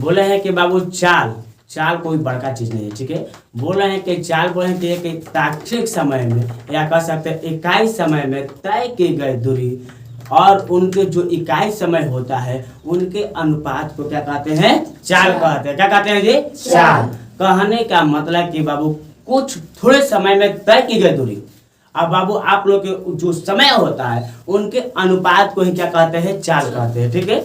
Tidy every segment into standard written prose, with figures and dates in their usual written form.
बोले हैं कि बाबू चाल चाल कोई बड़का चीज नहीं है, ठीक है। बोल रहे हैं कि चाल बोले हैं कि एक ताक्षणिक समय में या कह सकते हैं इकाई समय में तय की गई दूरी और उनके जो इकाई समय होता है उनके अनुपात को क्या कहते हैं, चाल कहते हैं। क्या कहते हैं जी, चाल। कहने का मतलब कि बाबू कुछ थोड़े समय में तय की गई दूरी, अब बाबू आप लोग के जो समय होता है उनके अनुपात को ही क्या कहते हैं, चाल कहते हैं, ठीक है।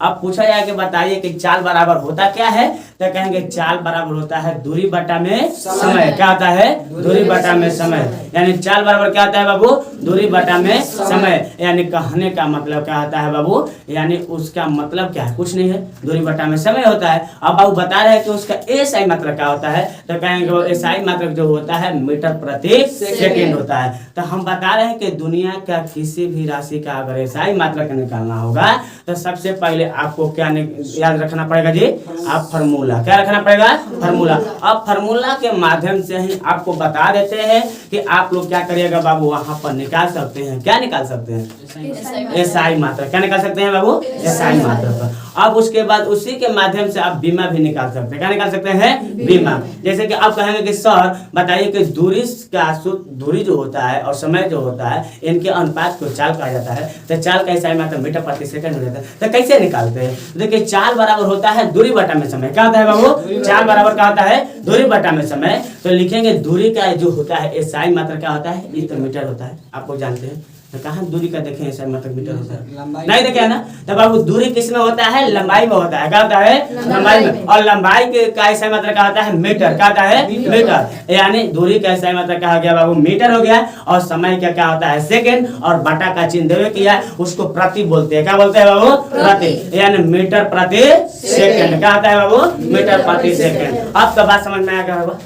अब पूछा जाए कि बताइए कि चाल बराबर होता क्या है, तो कहेंगे चाल बराबर होता है दूरी बटा में समय। क्या होता है, दूरी बटा में समय। यानी चाल बराबर क्या होता है बाबू, दूरी बटा में समय। यानी कहने का मतलब क्या होता है बाबू, यानी उसका मतलब क्या है, कुछ नहीं है, दूरी बटा में समय होता है। अब बाबू बता रहे हैं कि उसका एसआई मात्रक क्या होता है, तो कहेंगे वो एसआई मात्रक जो होता है मीटर प्रति सेकेंड होता है। तो हम बता रहे हैं कि दुनिया का किसी भी राशि का अगर एसआई मात्रक निकालना होगा तो सबसे पहले आपको क्या याद रखना पड़ेगा जी, आप फार्मूला क्या रखना पड़ेगा, फार्मूला। अब फार्मूला के माध्यम से ही आपको बता देते हैं कि आप लोग क्या करिएगा बाबू, वहां पर निकाल सकते हैं, क्या निकाल सकते हैं, एसआई मात्रक। क्या निकाल सकते हैं बाबू, एसआई मात्रक। अब उसके बाद उसी के माध्यम से आप बीमा भी निकाल सकते हैं। क्या निकाल सकते हैं, बीमा। जैसे कि आप कहेंगे कि सर बताइए कि दूरी का दूरी जो होता है और समय जो होता है इनके अनुपात को चाल कहा जाता है, तो चाल का एसआई मात्रक मीटर प्रति सेकंड हो जाता है। तो कैसे निकालते हैं, देखिए चाल बराबर होता है दूरी बटा में समय। क्या होता है बाबू, चाल बराबर क्या होता है, दूरी बटा में समय। तो लिखेंगे दूरी का जो होता है एसआई मात्रक क्या होता है, तो मीटर होता है, आपको जानते हैं। तो कहाँ दूरी का देखें एसआई मात्रक मीटर होता है, नहीं देखे है ना। तो बाबू दूरी किस में होता है, लंबाई में होता है। क्या होता है, लंबाई में। और लंबाई के का एसआई मात्रक क्या होता है, मीटर। क्या होता है, मीटर। यानी दूरी का एसआई मात्रक क्या हो गया बाबू, मीटर हो गया। और समय का क्या होता है, सेकंड। और बटा का चिन्ह देवे किया उसको प्रति बोलते हैं। क्या बोलते हैं बाबू, प्रति। यानी मीटर प्रति सेकंड। क्या होता है बाबू, मीटर प्रति सेकंड। अब तो बात समझ में आ गया होगा,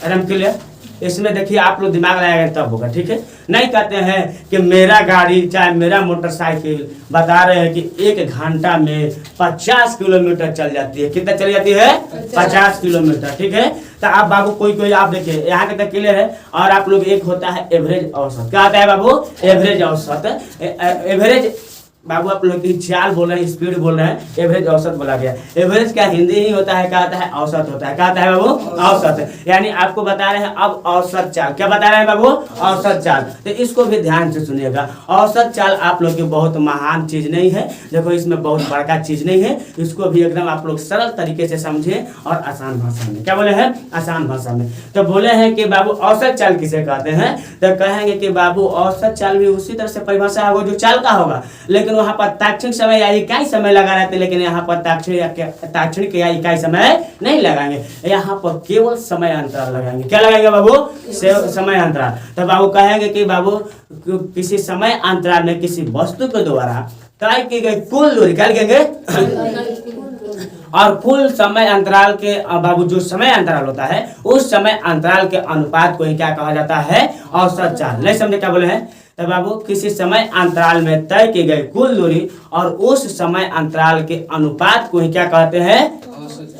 एकदम क्लियर। इसमें देखिए आप लोग दिमाग लगाएंगे तब होगा, ठीक है। नहीं कहते हैं कि मेरा गाड़ी चाहे मेरा मोटरसाइकिल बता रहे हैं कि 1 घंटा में 50 किलोमीटर चल जाती है। कितना चल जाती है, 50 किलोमीटर, ठीक है। तो आप बाबू कोई आप देखिए यहाँ तक क्लियर है। और आप लोग एक होता है एवरेज औसत। क्या आता है बाबू, एवरेज औसत। एवरेज बाबू आप लोग की चाल बोल रहे हैं, स्पीड बोल रहे हैं, एवरेज औसत बोला गया। एवरेज क्या हिंदी ही होता है, क्या आता है, औसत होता है। क्या आता है बाबू, औसत। यानी आपको बता रहे हैं अब औसत चाल। क्या बता रहे हैं बाबू, औसत चाल। तो इसको भी ध्यान से सुनिएगा। औसत चाल आप लोग की बहुत महान चीज नहीं है, देखो इसमें बहुत बड़का चीज नहीं है। इसको भी एकदम आप लोग सरल तरीके से समझे और आसान भाषा में। क्या बोले हैं, आसान भाषा में। तो बोले हैं कि बाबू औसत चाल किसे कहते हैं, तो कहेंगे कि बाबू औसत चाल भी उसी तरह से परिभाषा होगा जो चाल का होगा, लेकिन वहां पर ताक्षणिक समय या इकाई समय लगा रहते, लेकिन यहाँ पर ताक्षणिक या इकाई समय नहीं लगाएंगे। यहाँ पर केवल समय अंतराल लगाएंगे। क्या लगाएंगे बाबू, समय अंतराल। तो बाबू कहेंगे कि बाबू किसी समय अंतराल में किसी वस्तु के द्वारा तय की गई कुल दूरी क्या लिखेंगे, और कुल समय अंतराल के बाबू जो समय अंतराल होता है उस समय अंतराल के अनुपात को ही क्या कहा जाता है, औसत चाल। नहीं समझे क्या बोले हैं, तो बाबू किसी समय अंतराल में तय की गई कुल दूरी और उस समय अंतराल के अनुपात को ही क्या कहते हैं,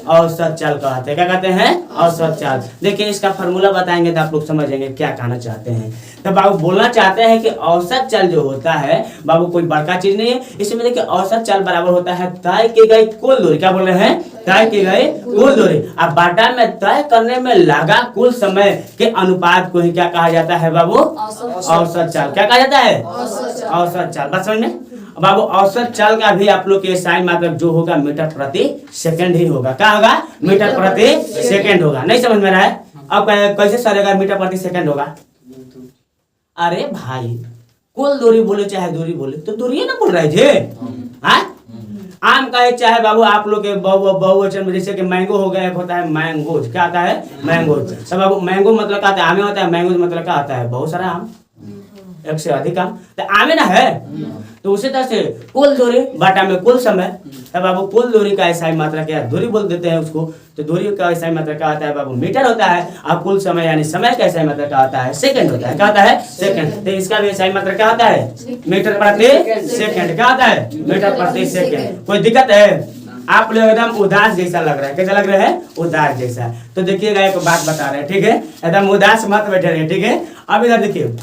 औसत चाल कहते हैं। क्या कहते हैं, औसत चाल। देखिए इसका फार्मूला बताएंगे तो आप लोग समझेंगे क्या कहना चाहते हैं। तो बाबू बोलना चाहते हैं कि औसत चाल जो होता है बाबू कोई बड़का चीज नहीं है। इसमें देखिए औसत चाल बराबर होता है तय की गई कुल दूरी। क्या बोल रहे हैं, तय की गई कुल दूरी। अब बाटा में तय करने में लगा कुल समय के अनुपात को ही क्या कहा जाता है बाबू, औसत चाल। क्या कहा जाता है, औसत चाल। बस समझ में बाबू औसत चाल का भी आप लोग के एसआई मात्रक जो होगा मीटर प्रति सेकंड ही होगा। क्या होगा, मीटर प्रति सेकंड होगा। नहीं समझ में रहा है, अब कैसे सरेगा मीटर प्रति सेकंड होगा। अरे भाई कुल दूरी बोले चाहे दूरी बोले तो दूरी ना बोल रहे थे। आम का एक चाहे बाबू आप लोग के बहुवचन में जैसे कि मैंगो हो गया, एक होता है मैंगोज। क्या आता है, मैंगोज। तो बाबू मैंगो मतलब क्या आता है, आमे होता है। मैंगोज मतलब क्या आता है, बहुत सारा आम, एक से अधिक आम। तो आमे ना है, तो उसी तरह से कुल दूरी बटा में कुल समय। तब बाबू कुल दूरी का एसआई मात्रा क्या दूरी बोल देते हैं उसको। तो दूरी का एसआई मात्रा क्या होता है बाबू, मीटर होता है। और कुल समय यानी समय का एसआई मात्रा क्या होता है, सेकंड होता है। क्या होता है, सेकंड। तो इसका भी एसआई मात्रा क्या होता है, मीटर प्रति सेकंड। क्या होता है, मीटर प्रति सेकंड। कोई दिक्कत है, आप लोग एकदम उदास जैसा लग रहा है। कैसा लग रहा है, उदास जैसा। तो देखिएगा एक बात बता रहे हैं, ठीक है, एकदम उदास मत बैठे रहे, ठीक है। अब इधर देखिए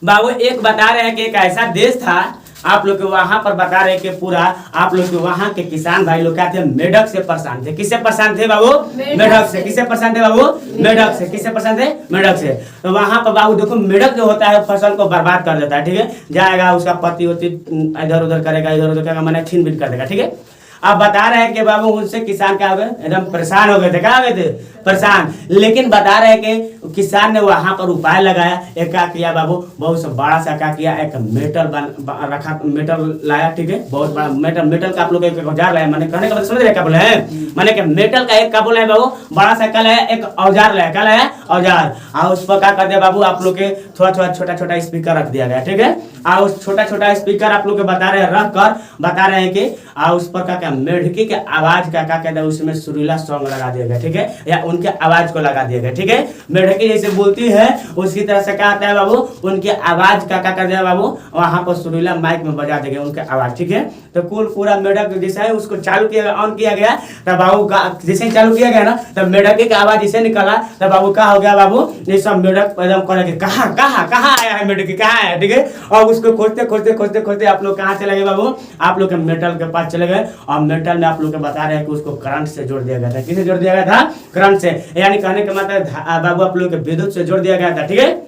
बाबू एक बता रहे हैं कि एक ऐसा देश था आप लोग के वहां पर बता रहे कि पूरा आप लोग के वहां के किसान भाई लोग क्या थे, मेढक से परेशान थे। किससे परेशान थे बाबू? मेढक से। किससे परेशान थे बाबू? मेढक से। किससे परेशान थे? मेढक से। तो वहां पर बाबू देखो मेढक जो होता है फसल को बर्बाद कर देता है, ठीक है, जाएगा उसका पत्ती होती इधर उधर करेगा, इधर उधर करेगा, मैंने छीन बीन कर देगा, ठीक है। अब बता रहे हैं कि बाबू उनसे किसान क्या हो गए, एकदम परेशान हो गए थे। क्या हो गए थे? परेशान। लेकिन बता रहे हैं कि किसान ने वहां पर उपाय लगाया। एक क्या किया बाबू, बहुत सा बड़ा सा क्या किया, एक मेटल रखा, मेटल लाया, ठीक है, बहुत बड़ा मेटल। मेटल का आप लोग एक औजार लाया, मैंने कहने का मतलब समझ रहे क्या बोले हैं, मैंने कि मेटल का एक क्या बोले बाबू, बड़ा सा क्या लाया, एक औजार लाया। क्या लाया? औजार। और उस पर क्या कर दिया बाबू, आप लोग के थोड़ा थोड़ा छोटा छोटा स्पीकर रख दिया गया, ठीक है। और उस छोटा छोटा स्पीकर आप लोग के बता रहे हैं, रख कर बता रहे हैं कि उस पर क्या मेढकी के आवाज का क्या कहते हैं, उसमें सुरीला सॉन्ग लगा दिया गया, ठीक है, या उनके आवाज को लगा दिया गया, ठीक है। मेढकी जैसे बोलती है उसी तरह से क्या आता है बाबू, उनकी आवाज का क्या कर दिया बाबू, वहां पर सुरीला माइक में बजा देगा उनके आवाज, ठीक है। तो कुल पूरा मेढक जैसा है उसको चालू किया गया, ऑन किया गया, तब बाबू का जैसे चालू किया गया ना, तब मेढकी का आवाज जैसे निकला, तब बाबू क्या हो गया बाबू, ये सब मेढक एकदम करे कि कहाँ कहाँ कहाँ आया है मेढकी, कहाँ आया, ठीक है। और उसको खोजते खोजते खोजते खोजते आप लोग कहाँ चले गए बाबू, आप लोग के मेटल के पास चले गए। और मेटल में आप लोग बता रहे हैं कि उसको करंट से जोड़ दिया गया था। किसे जोड़ दिया गया था? करंट से। यानी कहने का मतलब बाबू आप लोग के विद्युत से जोड़ दिया गया था, ठीक है।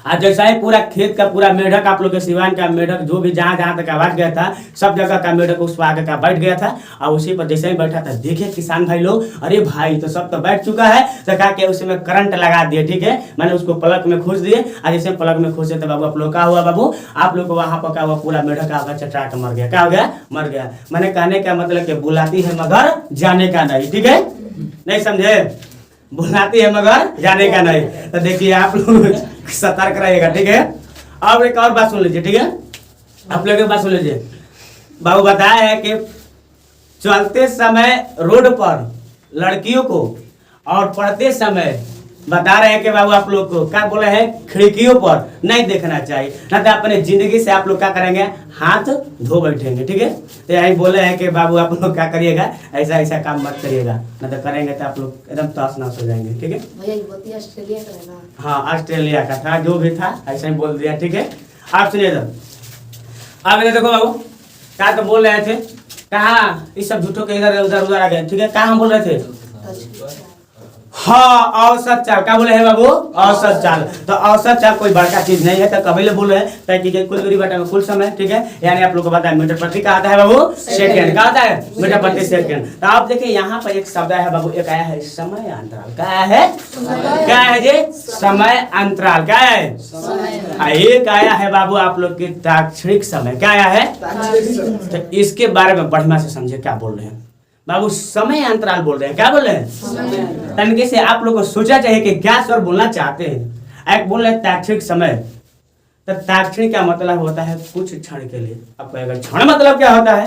आज जैसा ही पूरा खेत का पूरा मेढक आप लोग के सिवान का मेढक जो भी जहाँ जहाँ तक आवाज गया था, सब जगह का मेढक उस पर आगे का बैठ गया था। और उसी पर जैसे ही बैठा था, देखे किसान भाई लोग, अरे भाई तो सब तो बैठ चुका है, तो कहा कि उसमें करंट लगा दिए, ठीक है, मैंने उसको प्लग में खोज दिए। और जैसे प्लग में खोजे तो बाबू आप लोग क्या हुआ बाबू, आप लोग को वहां पर क्या हुआ, पूरा मेढक आगे चटा के मर गया। क्या हो गया? मर गया। मैंने कहने का मतलब कि बुलाती है मगर जाने का नहीं, ठीक है, नहीं समझे, बुलाती है मगर जाने का नहीं। तो देखिए आप लोग सतर्क रहिएगा, ठीक है। अब एक और बात सुन लीजिए, ठीक है, आप लोग एक बात सुन लीजिए। बाबू बताया है कि चलते समय रोड पर लड़कियों को और पढ़ते समय बता रहे हैं कि बाबू आप लोग को क्या बोले हैं, खिड़कियों पर नहीं देखना चाहिए, ना तो अपने जिंदगी से आप लोग क्या करेंगे, हाथ धो बैठेंगे, ठीक है। तो यही बोले हैं कि बाबू आप लोग क्या करिएगा, ऐसा ऐसा काम मत करिएगा, ना तो करेंगे तो आप लोग एकदम तहस नहस हो जाएंगे, ठीक है। भैया ये बोलती ऑस्ट्रेलिया का है ना? हाँ, ऑस्ट्रेलिया का था, जो भी था ऐसा ही बोल दिया, ठीक है। आप सुनिए तो, अब इधर देखो बाबू, क्या तो बोल रहे थे, कहाँ इस सब झूठों के इधर उधर उधर आ गए, ठीक है। कहाँ हम बोल रहे थे, हाँ, औसत चाल। क्या बोले हैं बाबू? औसत चाल। तो औसत चाल कोई बड़का चीज नहीं है, तो कभी ले बोले हैं ताकि कुल दूरी बटा में कुल समय, ठीक है, यानी आप लोग को पता है मीटर प्रति का आता है बाबू, सेकंड का आता है, मीटर प्रति सेकंड। तो आप देखिए यहाँ पर एक शब्द है बाबू, एक आया है समय अंतराल। क्या है? क्या है जी? समय अंतराल। क्या है? एक आया है बाबू आप लोग की ताक्षणिक समय। क्या आया है? तो इसके बारे में बढ़िया से समझे क्या बोल रहे हैं बाबू, समय अंतराल बोल रहे हैं। क्या बोल रहे हैं? तनिके से आप लोग को सोचा चाहिए कि क्या स्वर बोलना चाहते हैं। एक बोल रहे ताक्षणिक समय, तो ताक्षणिक क्या मतलब होता है, कुछ क्षण के लिए। आपको अगर क्षण मतलब क्या होता है,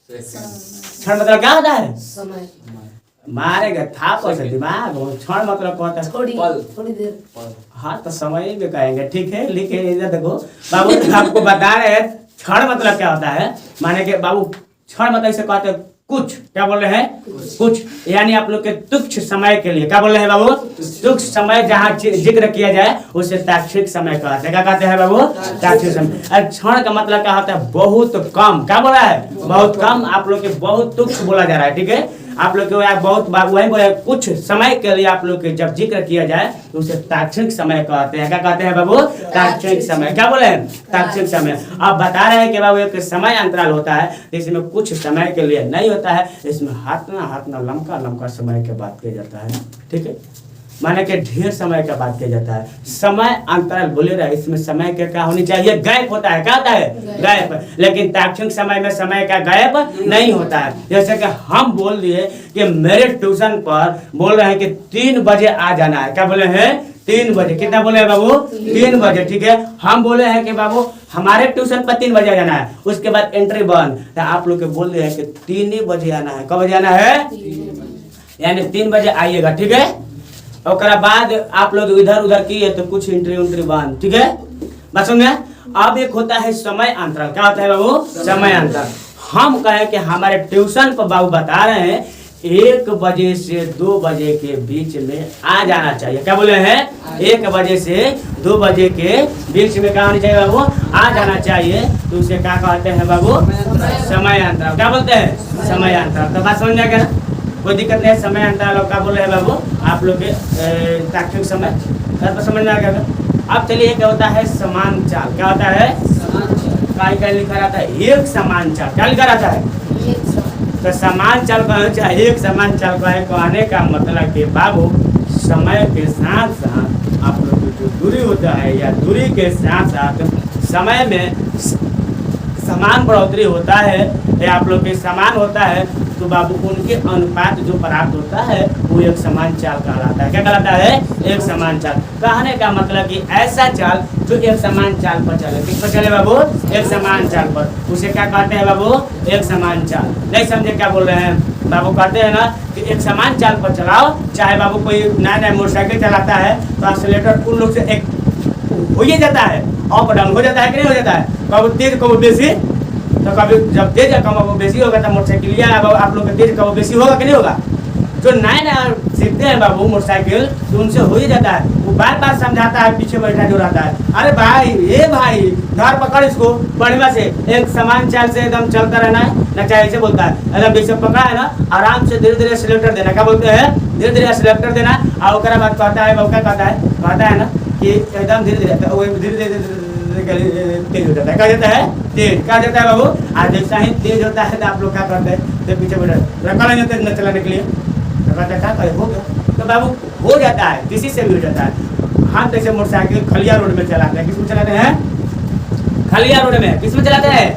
क्षण मतलब क्या होता है, समय मारेगा था पैसा दिमाग। क्षण मतलब क्या होता है, थोड़ी देर। हाँ, तो समय भी कहेंगे, ठीक है। लिखे इधर देखो बाबू, आपको बता रहे हैं क्षण मतलब क्या होता है, माने कि बाबू क्षण मतलब इसे कहते हैं कुछ। क्या बोल रहे हैं? कुछ, यानी आप लोग के तुच्छ समय के लिए। क्या बोल रहे हैं बाबू? तुच्छ समय जहाँ जिक्र किया जाए उसे ताक्षणिक समय कहते हैं। क्या कहते हैं बाबू? ताक्षणिक समय। क्षण का मतलब क्या होता है, बहुत कम। क्या बोला है? बहुत कम। आप लोग के बहुत तुच्छ बोला जा रहा है, ठीक है। आप लोग के बहुत वही बोले, कुछ समय के लिए आप लोग के जब जिक्र किया जाए तो उसे ताक्षणिक समय कहते हैं। क्या कहते हैं बाबू? ताक्षणिक समय। क्या बोले हैं? ताक्षणिक समय। आप बता रहे हैं कि बाबू एक समय अंतराल होता है, इसमें कुछ समय के लिए नहीं होता है, इसमें हाथना लंका लंका समय के बात किया जाता है, ठीक है, माने कि ढेर समय का बात किया जाता है। समय अंतराल बोले रहे, इसमें समय के क्या होनी चाहिए, गैप होता है। क्या होता है? गैप। लेकिन ताक्षणिक समय में समय का गैप नहीं होता है। जैसे कि हम बोल दिए कि मेरे ट्यूशन पर बोल रहे हैं कि 3 बजे आ जाना है। क्या बोले हैं? 3 बजे। कितना बोले हैं बाबू? 3 बजे, ठीक है। हम बोले हैं कि बाबू हमारे ट्यूशन पर 3 बजे जाना है, उसके बाद एंट्री बंद। तो आप लोग के बोल रहे हैं कि 3 बजे आना है। कब बजे आना है? यानी 3 बजे आइएगा, ठीक है। और बाद आप लोग इधर उधर किए तो कुछ एंट्री बंद, ठीक है, बात सुन। अब एक होता है समय अंतराल। क्या होता है बाबू? समय अंतराल। हम कहें कि हमारे ट्यूशन पर बाबू बता रहे हैं 1 बजे से 2 बजे के बीच में आ जाना चाहिए। क्या बोले हैं? 1 बजे से 2 बजे के बीच में क्या होना चाहिए बाबू? आ जाना चाहिए। तो उसे क्या कहते हैं बाबू? समय अंतराल। क्या बोलते हैं? समय अंतराल। तो बात समझ में आ गया ना? कोई दिक्कत नहीं है। समय अंतराल क्या बोल रहे हैं बाबू? आप लोग के तार्किक समय समझ में आ गया। अब चलिए क्या होता है समान चाल। क्या होता है? क्या लिखा रहता है? एक समान चाल। क्या लिखा रहता है? तो समान चाल कहना चाहिए। एक समान चाल का है कहने का मतलब कि बाबू समय के साथ साथ आप लोग की जो दूरी होता है या दूरी के साथ साथ समय में समान बढ़ोतरी होता है या आप लोग के समान होता है तो बाबू उनके अनुपात जो प्राप्त होता है वो एक समान चाल कहलाता है। क्या कहलाता है? एक समान चाल। कहने का मतलब कि ऐसा चाल जो एक समान चाल पर चले। किस पर चले बाबू? एक समान चाल पर। उसे क्या कहते हैं बाबू? एक समान चाल। नहीं समझे क्या बोल रहे हैं? बाबू कहते हैं ना कि एक समान चाल पर चलाओ। चाहे बाबू कोई नया मोटरसाइकिल चलाता है तो एक्सीलेटर उन लोग से एक हो ही जाता है, अप डाउन हो जाता है कि नहीं हो जाता है? कभी तेज कभी बेसी। तो कभी जब तेज कम बेसी होगा तो मोटरसाइकिल आप लोग का तेज कम बेसी होगा कि नहीं होगा? जो नया सीखते हैं बाबू मोटरसाइकिल तो उनसे हो ही जाता है। वो बार बार समझाता है पीछे बैठा जो रहता है, अरे भाई ये भाई धर पकड़ इसको बढ़िया से एक समान चाल से एकदम चलता रहना है ना। चाहे ऐसे बोलता है एकदम जैसे पकड़ा है ना आराम से धीरे धीरे सिलेक्टर देना। क्या बोलते हैं? धीरे धीरे सिलेक्टर देना। और उसके बाद कहता है क्या कहता है ना कि एकदम धीरे धीरे तेज हो जाता है। क्या जाता है? तेज। क्या जाता है बाबू? आज जैसा ही तेज होता है तो आप लोग क्या करते हैं? तो पीछे बैठा रखा नहीं तेज न चलाने के लिए क्या करे हो गया तो बाबू हो जाता है। किसी से भी हो जाता है। हम जैसे मोटरसाइकिल खलिया रोड में चलाते हैं। किसमें चलाते हैं? खलिया रोड में। किसमें चलाते हैं?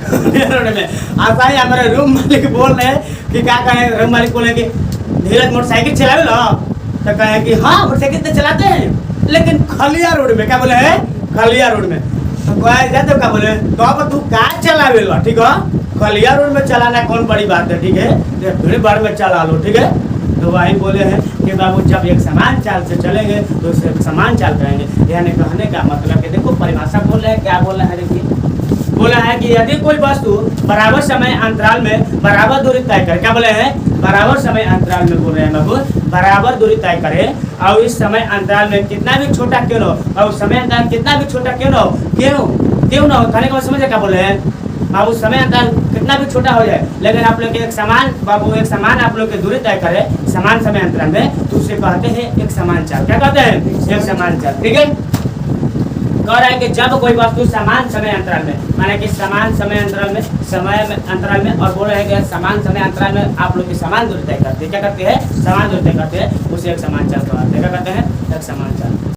खलिया रोड में। ऐसा ही हमारे रूम मालिक बोल रहे हैं कि क्या कहें? रूम मालिक बोले कि धीरज मोटरसाइकिल चलावे लो तो कहे कि हाँ मोटरसाइकिल तो चलाते हैं लेकिन खलिया रोड में। क्या बोले हैं? खलिया रोड में। तो जाते क्या बोले तो अब तू क्या चलावे लो? ठीक है खलिया रोड में चलाना कौन बड़ी बात है। ठीक है भीड़ भाड़ में चला लो। ठीक है तो वही बोले हैं कि बाबू जब एक समान चाल से चलेंगे तो उसे समान चाल करेंगे। यानी कहने का मतलब कि देखो परिभाषा बोल रहे हैं। क्या बोल रहे हैं? देखिए बोला है कि यदि कोई वस्तु बराबर समय अंतराल में बराबर दूरी तय करे। क्या बोले हैं? बराबर समय अंतराल में बोल रहे हैं बाबू बराबर दूरी तय करे और इस समय अंतराल में कितना भी छोटा क्यों ना हो और समय अंतराल कितना भी छोटा क्यों ना हो क्यों ना हो कहने का समझे क्या बोले हैं बाबू? समय अंतराल कितना भी छोटा हो जाए लेकिन आप लोग एक समान बाबू एक समान आप लोग की दूरी तय करे समान समय अंतराल में तो उसे कहते हैं एक समान चाल। क्या कहते हैं? एक समान चाल। ठीक है कह रहा है कि जब कोई वस्तु समान समय अंतराल में माने कि समान समय अंतराल में और बोल रहे हैं कि समान समय अंतराल में आप लोग की समान दूरी तय करते हैं। क्या करते हैं? समान दूरी तय करते हैं उसे एक समान चाल कहते हैं। क्या कहते हैं? एक समान चाल।